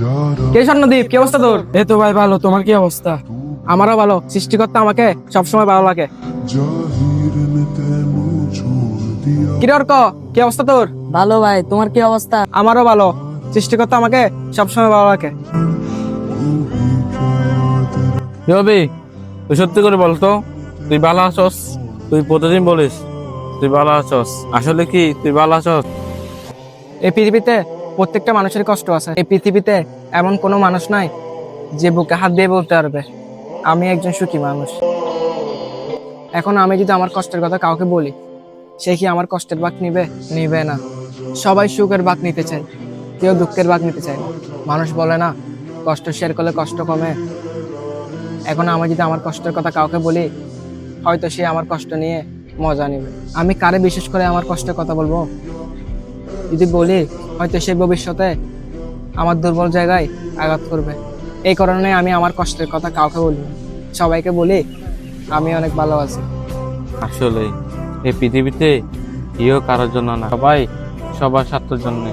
কে স্বর্ণদীপ, কি অবস্থা তোর? এই তো ভাই ভালো, তোমার কি অবস্থা? আমারও ভালো। সৃষ্টিকর্তা আমাকে সবসময় ভালো লাগে। কি রে অর্ক, কি অবস্থা তোর? ভালো ভাই, তোমার কি অবস্থা? আমারও ভালো। সৃষ্টিকর্তা আমাকে সবসময় ভালো লাগে। কি হবে? তুই সত্যি করে বলতো, তুই ভালো আছস? তুই প্রতিদিন বলিস তুই ভালো আছস, আসলে কি তুই ভালো আছস? এই পৃথিবীতে প্রত্যেকটা মানুষের কষ্ট আছে। এই পৃথিবীতে এমন কোনো মানুষ নাই যে বুকে হাত দিয়ে বলতে পারবে আমি একজন সুখী মানুষ। এখন আমি যদি আমার কষ্টের কথা কাউকে বলি, সে কি আমার কষ্টের ভাগ নিবে? নিবে না। সবাই সুখের ভাগ নিতে চায়, কেউ দুঃখের ভাগ নিতে চায় না। মানুষ বলে না, কষ্ট শেয়ার করলে কষ্ট কমে। এখন আমি যদি আমার কষ্টের কথা কাউকে বলি, হয়তো সে আমার কষ্ট নিয়ে মজা নেবে। আমি কারে বিশেষ করে আমার কষ্টের কথা বলবো? যদি বলি, হয়তো সে ভবিষ্যতে আমার দুর্বল জায়গায় আঘাত করবে। এই কারণে আমি আমার কষ্টের কথা কাউকে বলি না। সবাইকে বলি আমি অনেক ভালো আছি। আসলে এই পৃথিবীতে কেউ কারোর জন্য না, সবাই সবার স্বার্থের জন্য।